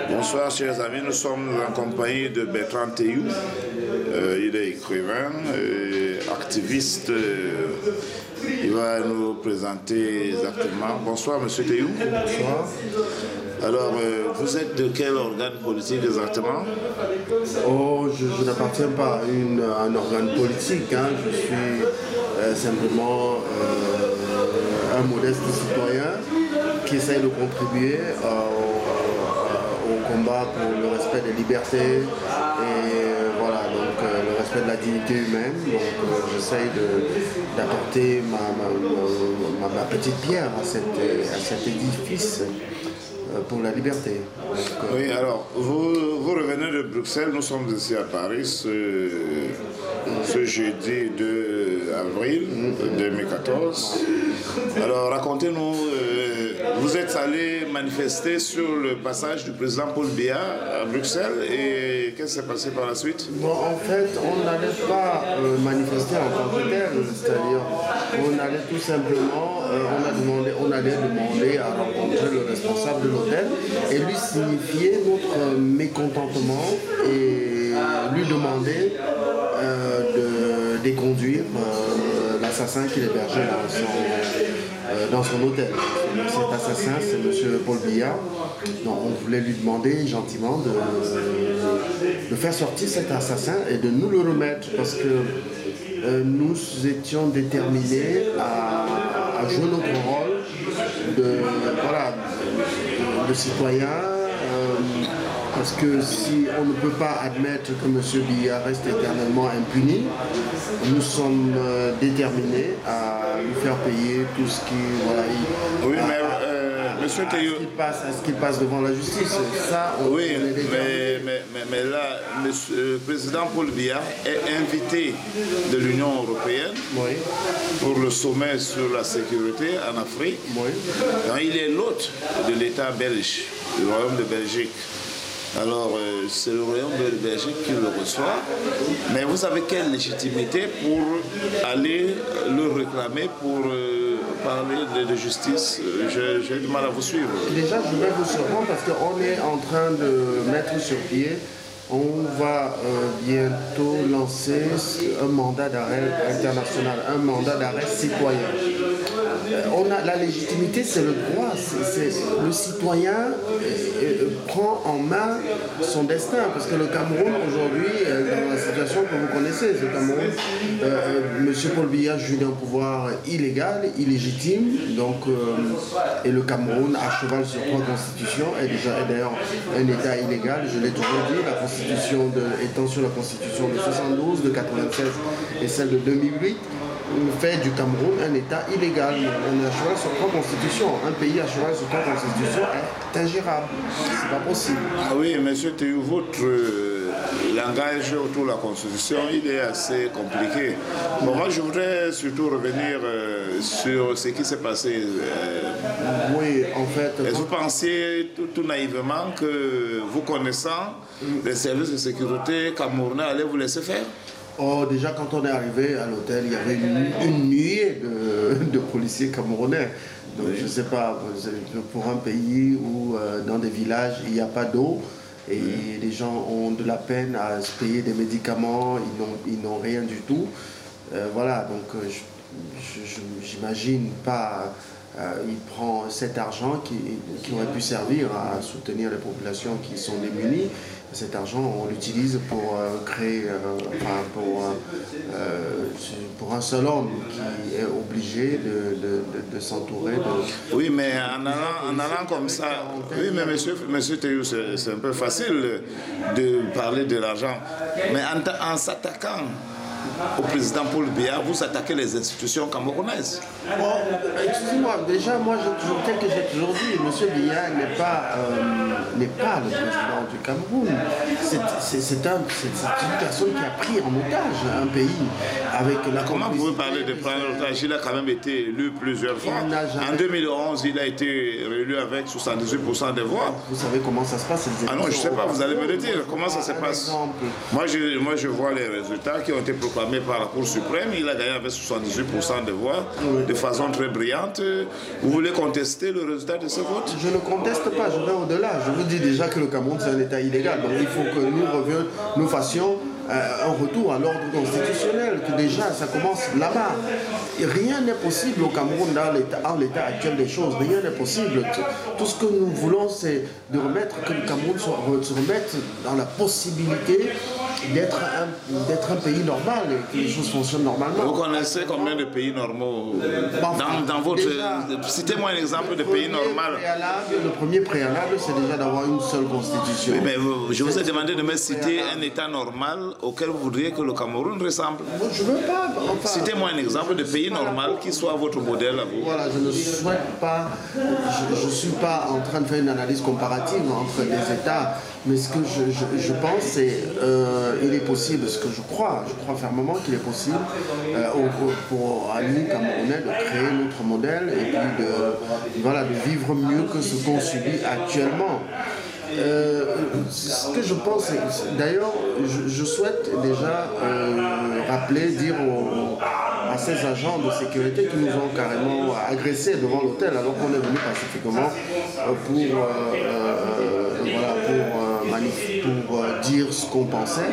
Bonsoir chers amis, nous sommes en compagnie de Bertrand Théou. Il est écrivain, activiste. Il va nous présenter exactement. Bonsoir monsieur Théou. Bonsoir. Alors, vous êtes de quel organe politique exactement? Oh, je n'appartiens pas à un organe politique. Je suis simplement un modeste citoyen qui essaye de contribuer au combat pour le respect des libertés et voilà, donc le respect de la dignité humaine. Donc j'essaye d'apporter ma petite pierre à cet édifice pour la liberté. Donc, oui, alors, vous revenez de Bruxelles, nous sommes ici à Paris ce jeudi 2 avril 2014. Alors, racontez-nous, vous êtes allé manifester sur le passage du président Paul Biya à Bruxelles et qu'est-ce qui s'est passé par la suite? Bon, en fait, on n'allait pas manifester en tant que tel, c'est-à-dire on allait tout simplement, on allait demander à rencontrer le responsable de l'hôtel et lui signifier notre mécontentement et lui demander de déconduire l'assassin qu'il hébergeait dans son hôtel. Cet assassin, c'est M. Paul Biya. Donc on voulait lui demander gentiment de faire sortir cet assassin et de nous le remettre parce que nous étions déterminés à jouer notre rôle de citoyen. Parce que si on ne peut pas admettre que M. Biya reste éternellement impuni, nous sommes déterminés à lui faire payer tout ce qui... Voilà, oui, mais M. Théou... à ce qu'il passe devant la justice. Ça, oui, mais là, le président Paul Biya est invité de l'Union européenne pour le sommet sur la sécurité en Afrique. Oui. Donc, il est l'hôte de l'État belge, du Royaume de Belgique. Alors, c'est le royaume de Belgique qui le reçoit. Mais vous avez quelle légitimité pour aller le réclamer, pour parler de justice? J'ai du mal à vous suivre. Déjà, je vais vous surprendre parce qu'on est en train de mettre sur pied. On va bientôt lancer un mandat d'arrêt international, un mandat d'arrêt citoyen. La légitimité, c'est le droit. Le citoyen prend en main son destin. Parce que le Cameroun, aujourd'hui, dans la situation que vous connaissez, le Cameroun, M. Paul Biya joue d'un pouvoir illégal, illégitime. Donc, et le Cameroun, à cheval sur 3 constitutions, est d'ailleurs un État illégal. Je l'ai toujours dit, la constitution étant sur la constitution de 72, de 96 et celle de 2008. Fait du Cameroun un État illégal. On est à cheval sur 3 constitutions. Un pays à cheval sur 3 constitutions est ingérable. C'est pas possible. Ah oui, monsieur Théou, votre langage autour de la Constitution, il est assez compliqué. Bon, moi, je voudrais surtout revenir sur ce qui s'est passé. Oui, en fait... Est-ce que vous pensiez tout naïvement que vous connaissant les services de sécurité camerounais allaient vous laisser faire? Oh, déjà, quand on est arrivé à l'hôtel, il y avait une nuée de policiers camerounais. Donc, je ne sais pas, pour un pays où, dans des villages, il n'y a pas d'eau et les gens ont de la peine à se payer des médicaments, ils n'ont rien du tout. Voilà, donc, j'imagine pas... il prend cet argent qui aurait pu servir à soutenir les populations qui sont démunies. Cet argent, on l'utilise pour créer, pour un seul homme qui est obligé de s'entourer de... Oui, mais en allant comme ça, oui, mais monsieur Théou, c'est un peu facile de parler de l'argent. Mais en s'attaquant au président Paul Biya, vous attaquez les institutions camerounaises. Bon, excusez-moi, déjà, moi, tel que j'ai toujours dit, M. Biya n'est pas le président du Cameroun. C'est une personne qui a pris en otage un pays avec la... Comment vous pouvez parler de prendre en otage? Il a quand même été élu plusieurs fois. En 2011, il a été réélu avec 78% des voix. Vous savez comment ça se passe? Ah non, je ne sais pas, vous allez me le dire. Comment ça se passe? Moi, je vois les résultats qui ont été proclamés par la Cour suprême. Il a gagné avec 78% des voix, de façon très brillante. Vous voulez contester le résultat de ce vote? Je ne conteste pas, je vais au-delà. Je vous dit déjà que le Cameroun c'est un État illégal. Donc il faut que nous fassions un retour à l'ordre constitutionnel, que déjà ça commence là-bas. Rien n'est possible au Cameroun en l'état actuel des choses. Rien n'est possible. Tout ce que nous voulons, c'est de remettre, que le Cameroun se remette dans la possibilité d'être un pays normal et que les choses fonctionnent normalement. Vous connaissez combien de pays normaux dans votre... Citez-moi un exemple de pays normal. Le premier préalable, c'est déjà d'avoir une seule constitution. Oui, mais je vous ai demandé de me citer un État normal auquel vous voudriez que le Cameroun ressemble. Je ne veux pas... Enfin, citez-moi un exemple de pays normal qui soit votre modèle à vous. Voilà, je ne souhaite pas... Je ne suis pas en train de faire une analyse comparative entre les États, mais ce que je pense, c'est... il est possible, ce que je crois fermement qu'il est possible à nous, Camerounais, de créer notre modèle et puis de vivre mieux que ce qu'on subit actuellement. Ce que je pense, d'ailleurs, je souhaite déjà dire à ces agents de sécurité qui nous ont carrément agressés devant l'hôtel alors qu'on est venu pacifiquement pour dire ce qu'on pensait.